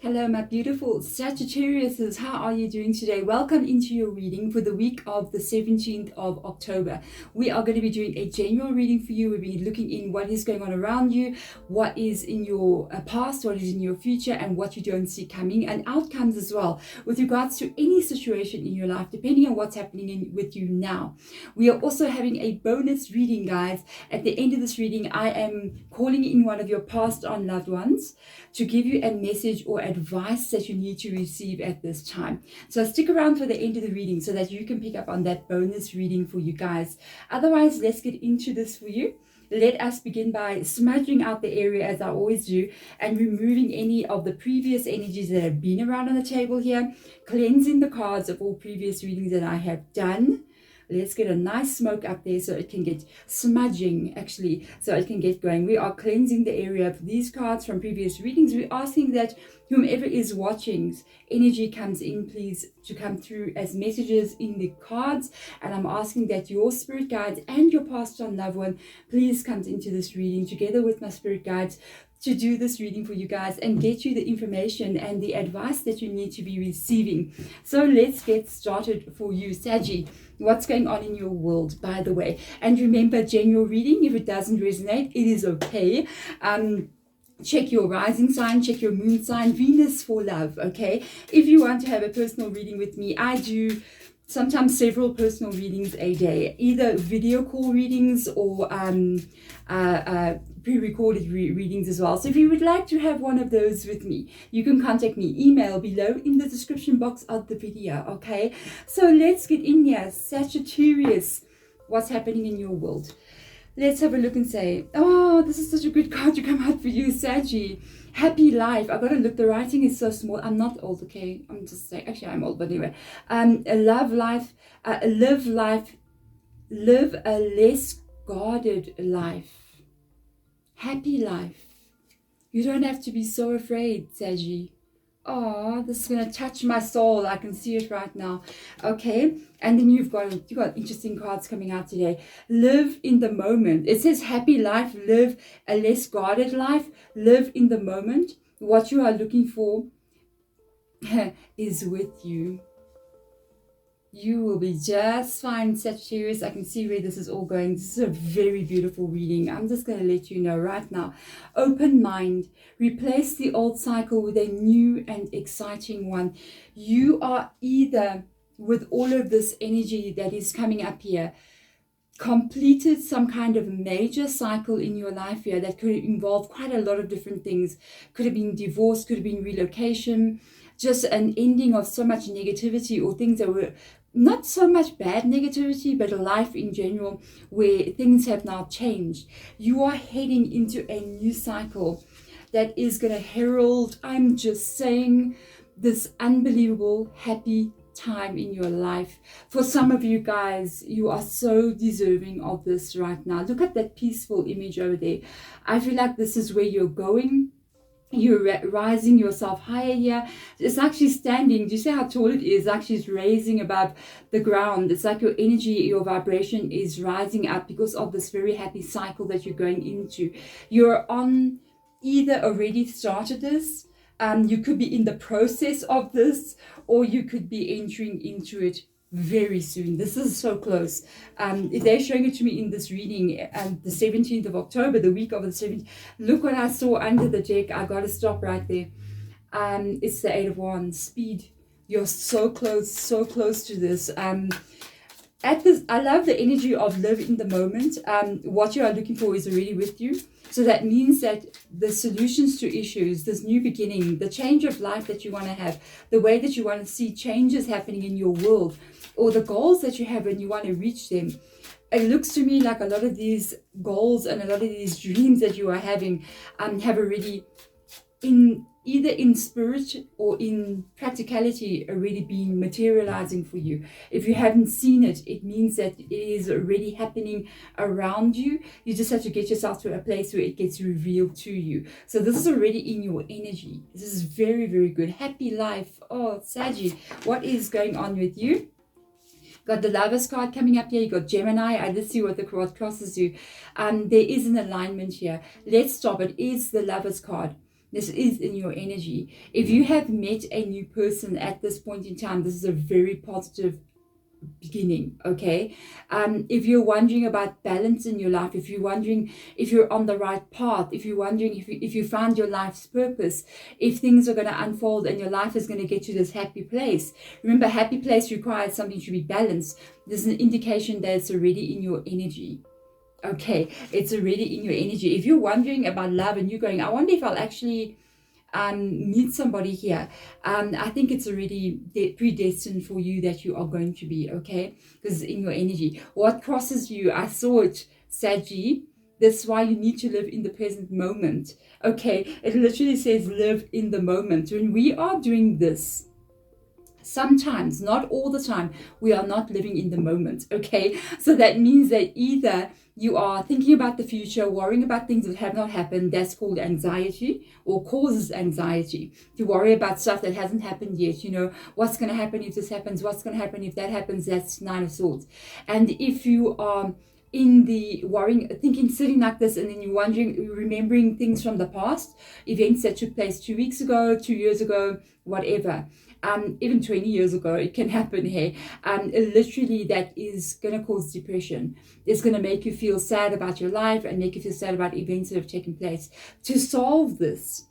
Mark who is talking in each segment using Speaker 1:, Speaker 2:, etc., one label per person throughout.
Speaker 1: Hello, my beautiful Sagittariuses. How are you doing today? Welcome into your reading for the week of the 17th of October. We are going to be doing a general reading for you. We'll be looking in what is going on around you, what is in your past, what is in your future, and what you don't see coming, and outcomes as well with regards to any situation in your life, depending on what's happening with you now. We are also having a bonus reading, guys. At the end of this reading, I am calling in one of your passed on loved ones to give you a message or advice that you need to receive at this time. So stick around for the end of the reading so that you can pick up on that bonus reading for you guys. Otherwise, let's get into this for you. Let us begin by smudging out the area as I always do and removing any of the previous energies that have been around on the table here, cleansing the cards of all previous readings that I have done. Let's get a nice smoke up there so it can get smudging, actually, so it can get going. We are cleansing the area of these cards from previous readings. We're asking that whomever is watching's energy comes in, please, to come through as messages in the cards. And I'm asking that your spirit guides and your passed on loved one, please, comes into this reading together with my spirit guides to do this reading for you guys and get you the information and the advice that you need to be receiving. So let's get started for you, Saggy. What's going on in your world, by the way? And remember, general reading, if it doesn't resonate, it is okay. Check your rising sign, check your moon sign, Venus for love, okay? If you want to have a personal reading with me, I do sometimes several personal readings a day, either video call readings or pre-recorded readings as well. So if you would like to have one of those with me, you can contact me. Email below in the description box of the video, okay? So let's get in here. Sagittarius, what's happening in your world? Let's have a look and say, oh, this is such a good card to come out for you, Saggy. Happy life. I gotta look, the writing is so small. I'm not old, okay? I'm just saying, actually I'm old, but anyway. Love life, live life, live a less guarded life. Happy life. You don't have to be so afraid, Saggy. Oh, this is gonna touch my soul. I can see it right now. Okay, and then you've got interesting cards coming out today. Live in the moment. It says happy life, live a less guarded life, live in the moment. What you are looking for is with you. You will be just fine, Sagittarius. I can see where this is all going. This is a very beautiful reading. I'm just going to let you know right now. Open mind. Replace the old cycle with a new and exciting one. You are either, with all of this energy that is coming up here, completed some kind of major cycle in your life here that could involve quite a lot of different things. Could have been divorce, could have been relocation, just an ending of so much negativity or things that were not so much bad negativity, but life in general, where things have now changed. You are heading into a new cycle that is going to herald, I'm just saying, this unbelievable happy time in your life. For some of you guys, you are so deserving of this right now. Look at that peaceful image over there. I feel like this is where you're going. You're rising yourself higher here. It's actually standing. Do you see how tall it is? Actually, it's raising above the ground. It's like your energy, your vibration is rising up because of this very happy cycle that you're going into. You're on, either already started this, you could be in the process of this, or you could be entering into it very soon. This is so close. They're showing it to me in this reading, the 17th of October, the week of the 17th. Look what I saw under the deck. I got to stop right there. It's the Eight of Wands. Speed. You're so close to this. At this, I love the energy of live in the moment. What you are looking for is already with you. So that means that the solutions to issues, this new beginning, the change of life that you want to have, the way that you want to see changes happening in your world, or the goals that you have and you want to reach them. It looks to me like a lot of these goals and a lot of these dreams that you are having have already, either in spirit or in practicality, already been materializing for you. If you haven't seen it, it means that it is already happening around you. You just have to get yourself to a place where it gets revealed to you. So this is already in your energy. This is very, very good. Happy life. Oh, Saggy, what is going on with you? Got the Lovers card coming up here. You got Gemini. I did see what the quad crosses you. There is an alignment here. Let's stop. It is the Lovers card. This is in your energy. If you have met a new person at this point in time, this is a very positive beginning. Okay, if you're wondering about balance in your life, if you're wondering if you're on the right path, if you're wondering if you found your life's purpose, if things are going to unfold and your life is going to get to this happy place, remember, happy place requires something to be balanced. There's an indication that it's already in your energy. Okay, it's already in your energy. If you're wondering about love and you're going, I wonder if I'll actually meet somebody here, I think it's already predestined for you that you are going to be, okay, because it's in your energy. What crosses you, I saw it, Saggy. That's why you need to live in the present moment. Okay, it literally says live in the moment. When we are doing this, sometimes, not all the time, we are not living in the moment. Okay, so that means that either you are thinking about the future, worrying about things that have not happened. That's called anxiety, or causes anxiety. To worry about stuff that hasn't happened yet. You know, what's going to happen if this happens? What's going to happen if that happens? That's Nine of Swords. And if you are in the worrying, thinking, sitting like this, and then you're wondering, remembering things from the past, events that took place 2 weeks ago, 2 years ago, whatever. Even 20 years ago, it can happen here. Literally, that is going to cause depression. It's going to make you feel sad about your life and make you feel sad about events that have taken place. To solve this,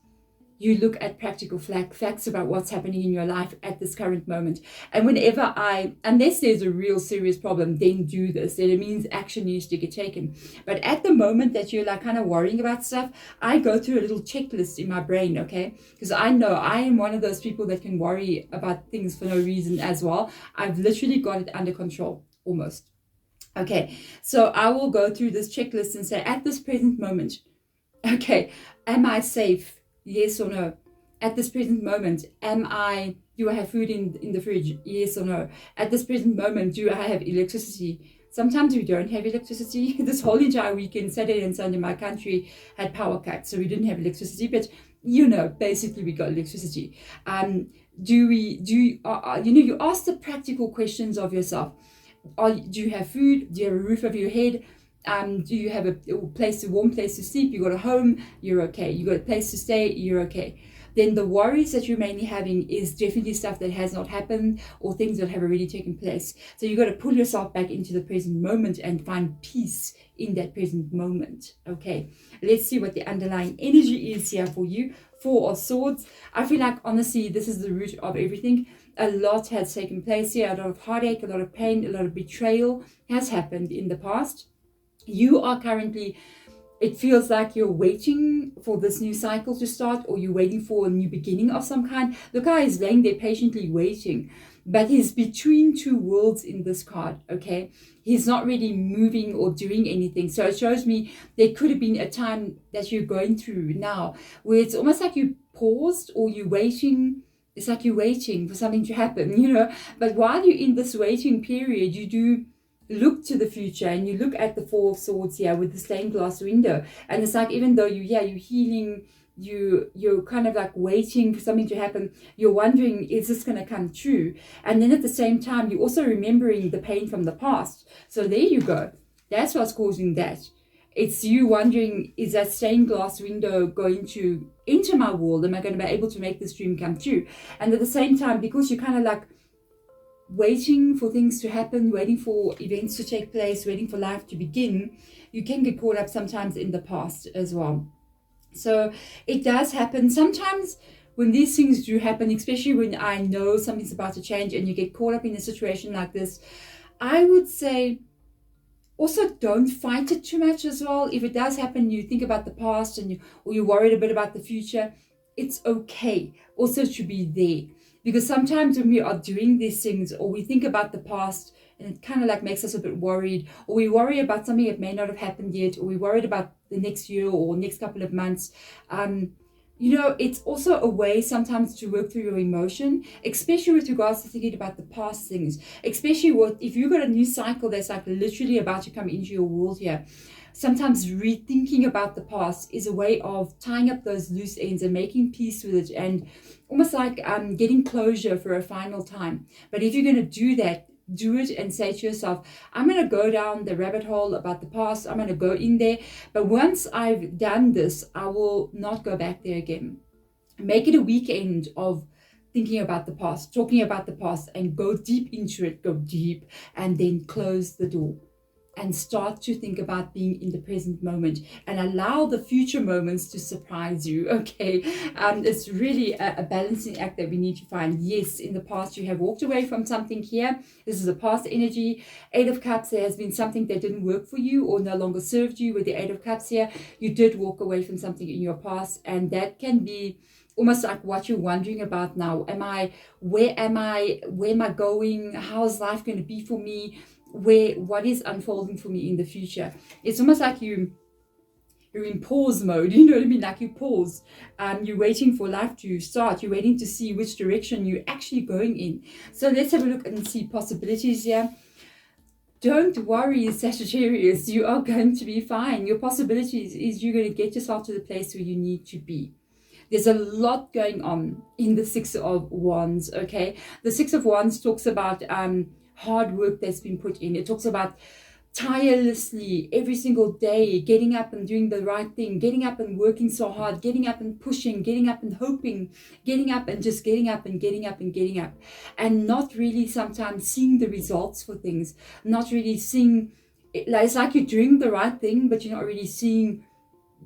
Speaker 1: you look at practical facts about what's happening in your life at this current moment. And whenever unless there's a real serious problem, then do this. Then it means action needs to get taken. But at the moment that you're like kind of worrying about stuff, I go through a little checklist in my brain, okay? Because I know I am one of those people that can worry about things for no reason as well. I've literally got it under control, almost. Okay, so I will go through this checklist and say, at this present moment, okay, am I safe? Yes or no? At this present moment, do I have food in the fridge? Yes or no? At this present moment, do I have electricity? Sometimes we don't have electricity. This whole entire weekend, Saturday and Sunday, my country had power cuts, so we didn't have electricity, but you know, basically we got electricity. You ask the practical questions of yourself. Do you have food? Do you have a roof over your head? Do you have a warm place to sleep? You got a home, you're okay. You got a place to stay, you're okay. Then the worries that you're mainly having is definitely stuff that has not happened or things that have already taken place. So you got to pull yourself back into the present moment and find peace in that present moment. Okay, let's see what the underlying energy is here for you. Four of Swords. I feel like, honestly, this is the root of everything. A lot has taken place here. A lot of heartache, a lot of pain, a lot of betrayal has happened in the past. You are currently, it feels like you're waiting for this new cycle to start, or you're waiting for a new beginning of some kind. The guy is laying there patiently waiting, but he's between two worlds in this card, okay? He's not really moving or doing anything. So it shows me there could have been a time that you're going through now where it's almost like you paused or you're waiting. It's like you're waiting for something to happen, you know? But while you're in this waiting period, you do look to the future, and you look at the Four of Swords here with the stained glass window, and it's like, even though you're healing, you're kind of like waiting for something to happen, you're wondering, is this going to come true? And then at the same time, you're also remembering the pain from the past. So there you go, that's what's causing that. It's you wondering, is that stained glass window going to enter my world? Am I going to be able to make this dream come true? And at the same time, because you're kind of like waiting for things to happen, waiting for events to take place, waiting for life to begin, you can get caught up sometimes in the past as well. So it does happen sometimes when these things do happen, especially when I know something's about to change and you get caught up in a situation like this. I would say also don't fight it too much as well. If it does happen, you think about the past and you're worried a bit about the future, it's okay also to be there. Because sometimes when we are doing these things, or we think about the past, and it kind of like makes us a bit worried, or we worry about something that may not have happened yet, or we're worried about the next year or next couple of months, it's also a way sometimes to work through your emotion, especially with regards to thinking about the past things, especially if you've got a new cycle that's like literally about to come into your world here. Sometimes rethinking about the past is a way of tying up those loose ends and making peace with it, and almost like getting closure for a final time. But if you're going to do that, do it and say to yourself, I'm going to go down the rabbit hole about the past. I'm going to go in there. But once I've done this, I will not go back there again. Make it a weekend of thinking about the past, talking about the past, and go deep into it, go deep, and then close the door and start to think about being in the present moment and allow the future moments to surprise you. Okay, it's really a balancing act that we need to find. Yes, in the past you have walked away from something here. This is a past energy. 8 of Cups, there has been something that didn't work for you or no longer served you. With the 8 of Cups here, you did walk away from something in your past, and that can be almost like what you're wondering about now. Where am I going? How's life going to be for me? What is unfolding for me in the future? It's almost like you're in pause mode, you know what I mean? Like you pause, you're waiting for life to start, you're waiting to see which direction you're actually going in. So let's have a look and see possibilities here. Don't worry, Sagittarius, you are going to be fine. Your possibilities is you're going to get yourself to the place where you need to be. There's a lot going on in the 6 of Wands, okay? The 6 of Wands talks about hard work that's been put in. It talks about tirelessly every single day getting up and doing the right thing, getting up and working so hard, getting up and pushing, getting up and hoping, getting up and just getting up and getting up and getting up, and not really sometimes seeing the results for things, not really seeing, it's like you're doing the right thing, but you're not really seeing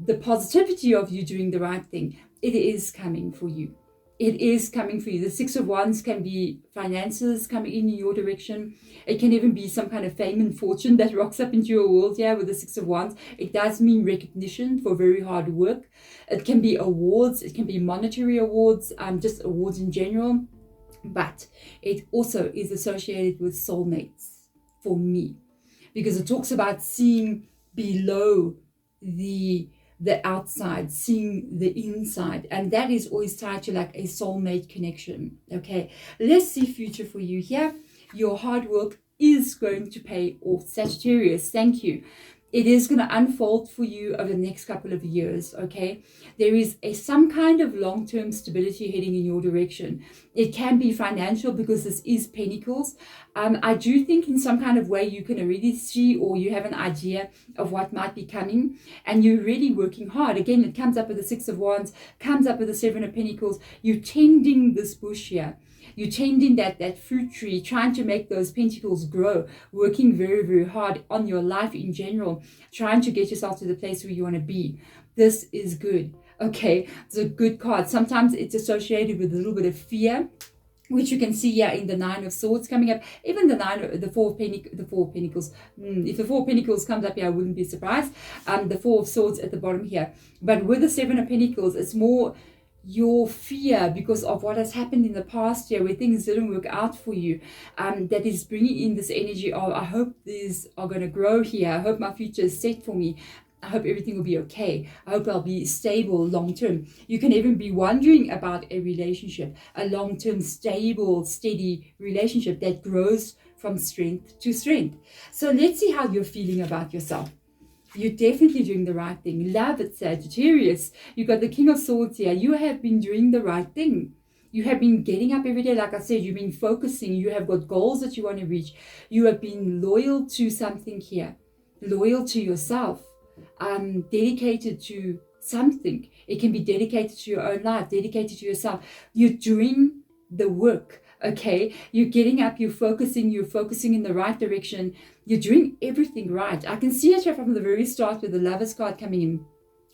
Speaker 1: the positivity of you doing the right thing. It is coming for you. It is coming for you. The 6 of Wands can be finances coming in your direction. It can even be some kind of fame and fortune that rocks up into your world. Yeah, with the 6 of Wands, it does mean recognition for very hard work. It can be awards. It can be monetary awards, just awards in general. But it also is associated with soulmates for me, because it talks about seeing below the outside, seeing the inside, and that is always tied to like a soulmate connection. Okay, let's see future for you here. Your hard work is going to pay off, Sagittarius. Thank you. It is going to unfold for you over the next couple of years. Okay, there is some kind of long-term stability heading in your direction. It can be financial because this is Pentacles. I do think in some kind of way you can already see, or you have an idea of what might be coming, and you're really working hard. Again, it comes up with the 6 of Wands, comes up with the 7 of Pentacles. You're tending this bush here. You're tending that fruit tree, trying to make those pentacles grow, working very, very hard on your life in general, trying to get yourself to the place where you want to be. This is good. Okay, it's a good card. Sometimes it's associated with a little bit of fear, which you can see here in the 9 of Swords coming up. Even the 4 of Pentacles. If the 4 of Pentacles comes up here, I wouldn't be surprised. The 4 of Swords at the bottom here. But with the 7 of Pentacles, it's more your fear because of what has happened in the past year where things didn't work out for you, that is bringing in this energy of, I hope these are going to grow here. I hope my future is set for me. I hope everything will be okay. I hope I'll be stable long term. You can even be wondering about a relationship, a long-term, stable, steady relationship that grows from strength to strength. So let's see how you're feeling about yourself. You're definitely doing the right thing. Love it, Sagittarius. You've got the King of Swords here. You have been doing the right thing. You have been getting up every day. Like I said, you've been focusing. You have got goals that you want to reach. You have been loyal to something here. Loyal to yourself. Dedicated to something. It can be dedicated to your own life. Dedicated to yourself. You're doing the work. Okay, you're getting up, you're focusing in the right direction, you're doing everything right. I can see it here from the very start with the Lovers card coming in.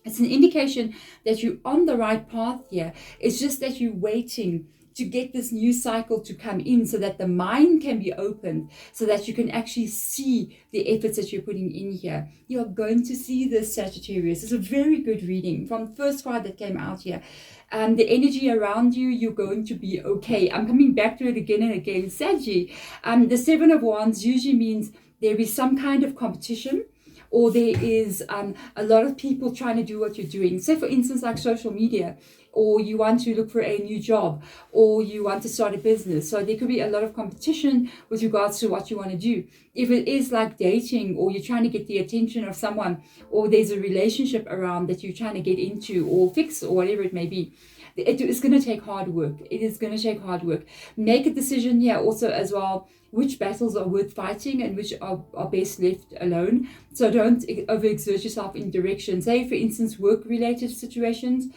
Speaker 1: It's an indication that you're on the right path here. It's just that you're waiting to get this new cycle to come in so that the mind can be opened, so that you can actually see the efforts that you're putting in here. You're going to see this, Sagittarius. It's a very good reading from the first card that came out here. The energy around you, you're going to be okay. I'm coming back to it again and again. Saggy, the 7 of Wands usually means there is some kind of competition, or there is a lot of people trying to do what you're doing. Say, for instance, like social media, or you want to look for a new job, or you want to start a business. So there could be a lot of competition with regards to what you want to do. If it is like dating, or you're trying to get the attention of someone, or there's a relationship around that you're trying to get into or fix, or whatever it may be, it is going to take hard work. It is going to take hard work. Make a decision here also as well, which battles are worth fighting and which are best left alone. So don't overexert yourself in direction. Say, for instance, work-related situations.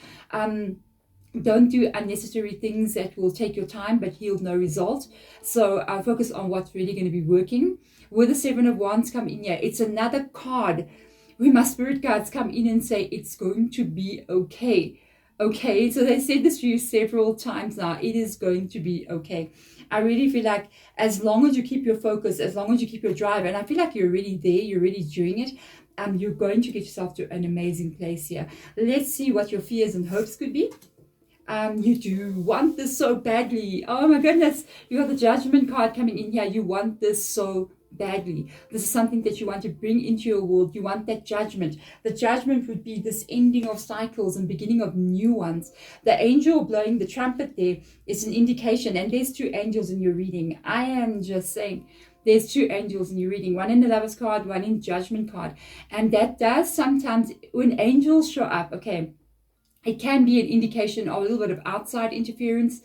Speaker 1: Don't do unnecessary things that will take your time but yield no result. So focus on what's really going to be working. With the Seven of Wands come in here, it's another card where my spirit guides come in and say it's going to be okay. Okay, so they said this to you several times now. It is going to be okay. I really feel like as long as you keep your focus, as long as you keep your drive, and I feel like you're already there, you're already doing it, you're going to get yourself to an amazing place here. Let's see what your fears and hopes could be. You do want this so badly. Oh my goodness, you got the Judgment card coming in here. You want this so badly. This is something that you want to bring into your world. You want that judgment. The judgment would be this ending of cycles and beginning of new ones. The angel blowing the trumpet there is an indication, and there's two angels in your reading. I am just saying, there's two angels in your reading, one in the Lovers card, one in Judgment card. And that does sometimes, when angels show up, okay, it can be an indication of a little bit of outside interference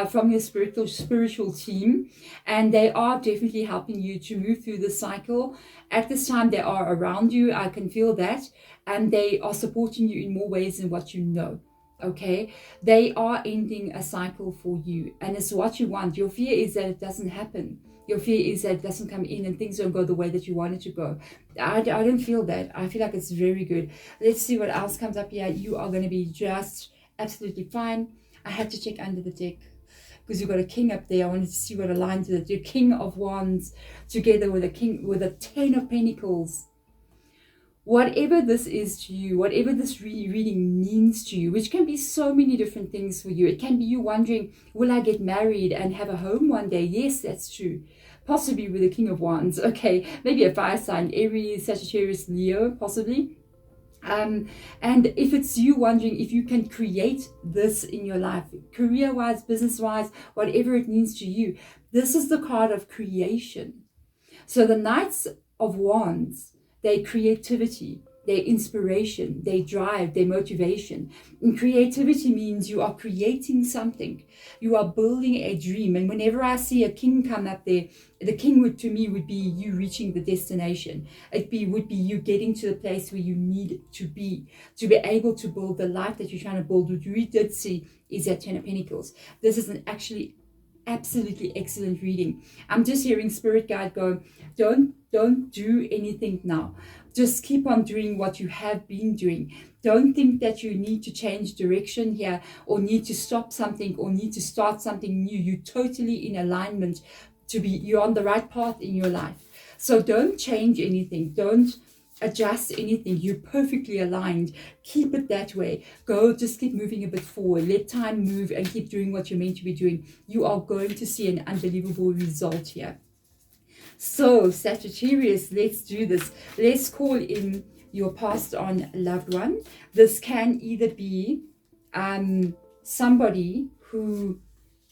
Speaker 1: from your spiritual team. And they are definitely helping you to move through the cycle. At this time, they are around you. I can feel that. And they are supporting you in more ways than what you know. Okay, they are ending a cycle for you. And it's what you want. Your fear is that it doesn't happen. Your fear is that it doesn't come in and things don't go the way that you want it to go. I don't feel that. I feel like it's very good. Let's see what else comes up here. You are going to be just absolutely fine. I had to check under the deck because you've got a king up there. I wanted to see what aligns with it. Your King of Wands together with a 10 of Pentacles. Whatever this is to you, whatever this reading means to you, which can be so many different things for you. It can be you wondering, will I get married and have a home one day? Yes, that's true. Possibly with the King of Wands. Okay, maybe a fire sign, Aries, Sagittarius, Leo, possibly. And if it's you wondering if you can create this in your life, career-wise, business-wise, whatever it means to you, this is the card of creation. So the Knights of Wands, their creativity, their inspiration, their drive, their motivation. And creativity means you are creating something. You are building a dream. And whenever I see a king come up there, the king to me would be you reaching the destination. Would be you getting to the place where you need to be able to build the life that you're trying to build. What we did see is that 10 of Pentacles. This is an actually absolutely excellent reading. I'm just hearing spirit guide go, don't do anything now. Just keep on doing what you have been doing. Don't think that you need to change direction here or need to stop something or need to start something new. You're totally in alignment you're on the right path in your life. So don't change anything. Don't adjust anything. You're perfectly aligned. Keep it that way. Just keep moving a bit forward. Let time move and keep doing what you're meant to be doing. You are going to see an unbelievable result here. So Sagittarius, let's do this. Let's call in your passed on loved one. This can either be somebody who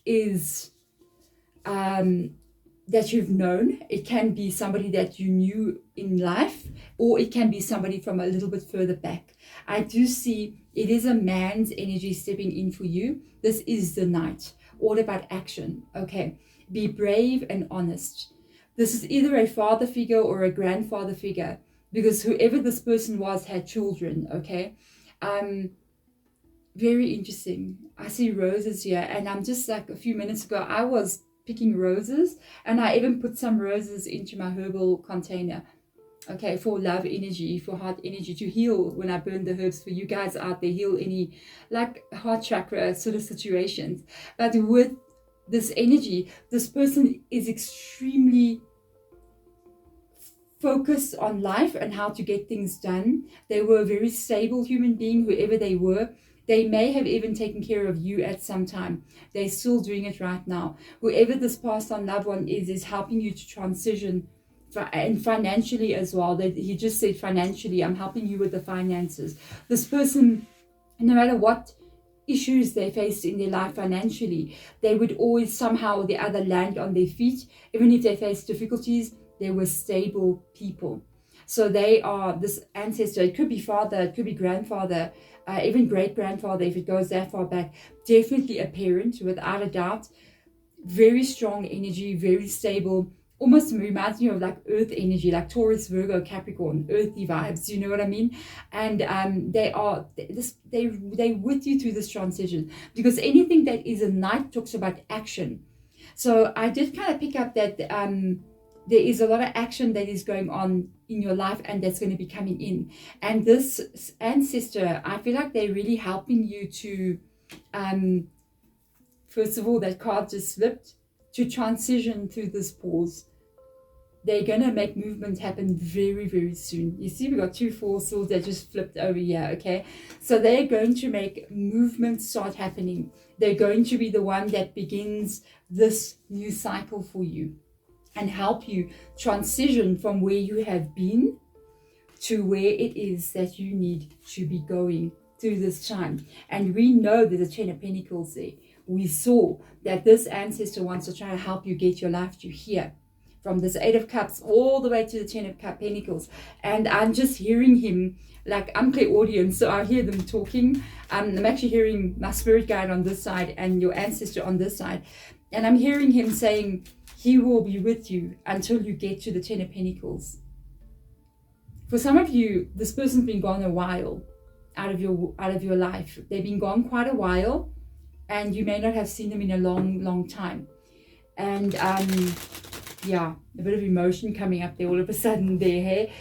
Speaker 1: is that you've known. It can be somebody that you knew in life, or it can be somebody from a little bit further back. I do see it is a man's energy stepping in for you. This is the Knight, all about action. Okay, be brave and honest. This is either a father figure or a grandfather figure, because whoever this person was had children. Okay, very interesting. I see roses here, and I'm just like a few minutes ago I was picking roses, and I even put some roses into my herbal container, okay, for love energy, for heart energy, to heal when I burn the herbs for you guys out there, heal any like heart chakra sort of situations. But with this energy, this person is extremely focused on life and how to get things done. They were a very stable human being, whoever they were. They may have even taken care of you at some time. They're still doing it right now. Whoever this passed on loved one is helping you to transition, and financially as well. He just said financially, I'm helping you with the finances. This person, no matter what issues they faced in their life financially, they would always somehow or the other land on their feet. Even if they faced difficulties, they were stable people. So they are this ancestor. It could be father, it could be grandfather, even great-grandfather if it goes that far back. Definitely a parent, without a doubt. Very strong energy, very stable, almost reminds me of like earth energy, like Taurus, Virgo, Capricorn, earthy vibes, you know what I mean? And they're with you through this transition, because anything that is a night talks about action. So I did kind of pick up that there is a lot of action that is going on in your life, and that's going to be coming in. And this ancestor, I feel like they're really helping you to, first of all, that card just slipped, to transition through this pause. They're going to make movement happen very, very soon. You see, we got 2 Four Swords that just flipped over here, okay? So they're going to make movement start happening. They're going to be the one that begins this new cycle for you and help you transition from where you have been to where it is that you need to be going through this time. And we know there's a 10 of Pentacles there. We saw that this ancestor wants to try to help you get your life to here. From this 8 of Cups all the way to the 10 of Pentacles. And I'm just hearing him, like I'm clairaudient, so I hear them talking. I'm actually hearing my spirit guide on this side and your ancestor on this side. And I'm hearing him saying, he will be with you until you get to the 10 of Pentacles. For some of you, this person's been gone a while out of your life. They've been gone quite a while, and you may not have seen them in a long time. And yeah, a bit of emotion coming up there all of a sudden there, hey?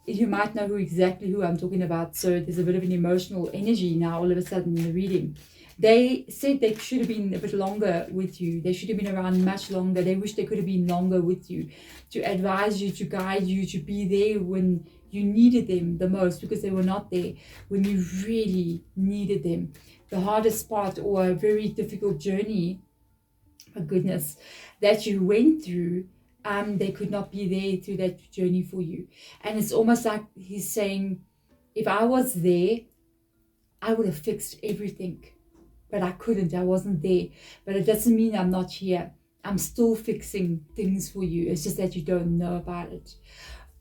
Speaker 1: You might know exactly who I'm talking about. So there's a bit of an emotional energy now all of a sudden in the reading. They said they should have been a bit longer with you. They should have been around much longer. They wish they could have been longer with you, to advise you, to guide you, to be there when you needed them the most, because they were not there when you really needed them. The hardest part, or a very difficult journey, my goodness, that you went through, they could not be there through that journey for you. And it's almost like he's saying, if I was there, I would have fixed everything. But I couldn't, I wasn't there. But it doesn't mean I'm not here. I'm still fixing things for you. It's just that you don't know about it.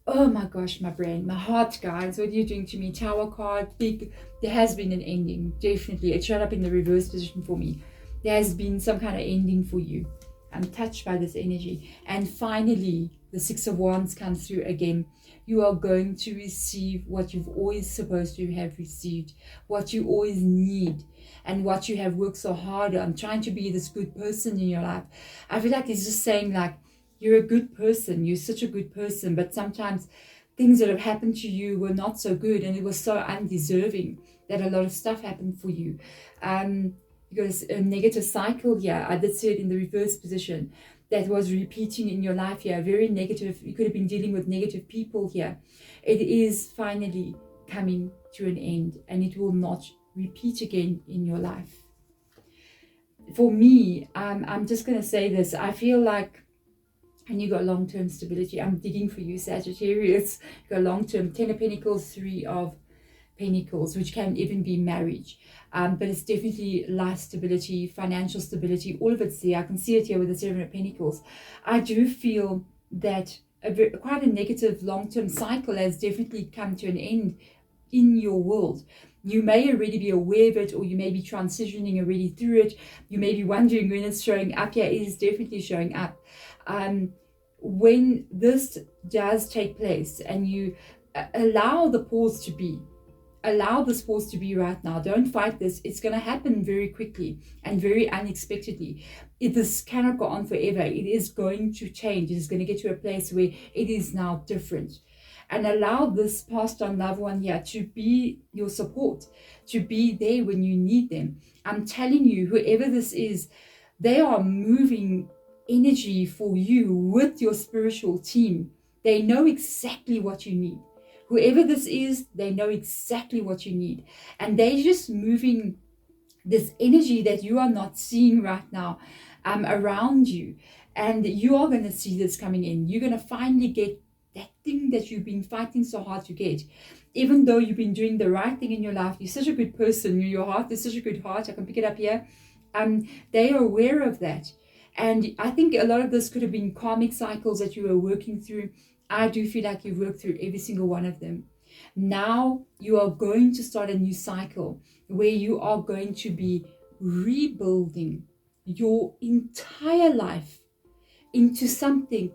Speaker 1: Oh my gosh, my brain, my heart, guys, what are you doing to me? Tower card, big. There has been an ending, definitely. It showed up in the reverse position for me. There has been some kind of ending for you. I'm touched by this energy. And finally, the 6 of Wands comes through again. You are going to receive what you've always supposed to have received, what you always need, and what you have worked so hard on, trying to be this good person in your life. I feel like he's just saying, like, you're a good person, you're such a good person, but sometimes things that have happened to you were not so good, and it was so undeserving that a lot of stuff happened for you. Because a negative cycle here, I did see it in the reverse position, that was repeating in your life here, very negative. You could have been dealing with negative people here. It is finally coming to an end, and it will not repeat again in your life. For me, I'm just going to say this. I feel like, and you got long-term stability. I'm digging for you, Sagittarius. You got long-term 10 of Pentacles, 3 of Pentacles, which can even be marriage. But it's definitely life stability, financial stability, all of it's there. I can see it here with the 7 of Pentacles. I do feel that quite a negative long-term cycle has definitely come to an end in your world. You may already be aware of it, or you may be transitioning already through it. You may be wondering when it's showing up. Yeah, it is definitely showing up. When this does take place, and you allow the pause to be, allow this pause to be right now. Don't fight this. It's going to happen very quickly and very unexpectedly. This cannot go on forever. It is going to change. It is going to get to a place where it is now different. And allow this passed on loved one here to be your support, to be there when you need them. I'm telling you, whoever this is, they are moving energy for you with your spiritual team. They know exactly what you need. Whoever this is, they know exactly what you need. And they're just moving this energy that you are not seeing right now around you. And you are going to see this coming in. You're going to finally get that thing that you've been fighting so hard to get. Even though you've been doing the right thing in your life, you're such a good person. Your heart is such a good heart. I can pick it up here. They are aware of that. And I think a lot of this could have been karmic cycles that you were working through. I do feel like you've worked through every single one of them. Now you are going to start a new cycle where you are going to be rebuilding your entire life into something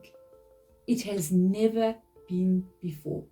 Speaker 1: it has never been before.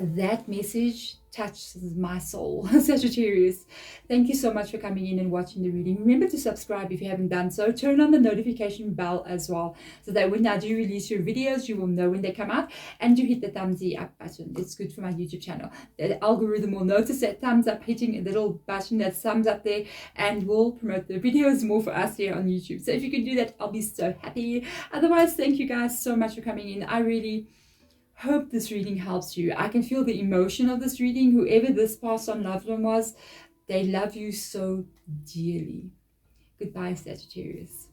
Speaker 1: That message touches my soul. Sagittarius, thank you so much for coming in and watching the reading. Remember to subscribe if you haven't done so. Turn on the notification bell as well, so that when I do release your videos, you will know when they come out. And you hit the thumbs up button. It's good for my YouTube channel. The algorithm will notice that thumbs up, hitting a little button that thumbs up there, and will promote the videos more for us here on YouTube. So if you can do that, I'll be so happy. Otherwise, thank you guys so much for coming in. I really hope this reading helps you. I can feel the emotion of this reading. Whoever this passed on loved one was, they love you so dearly. Goodbye, Sagittarius.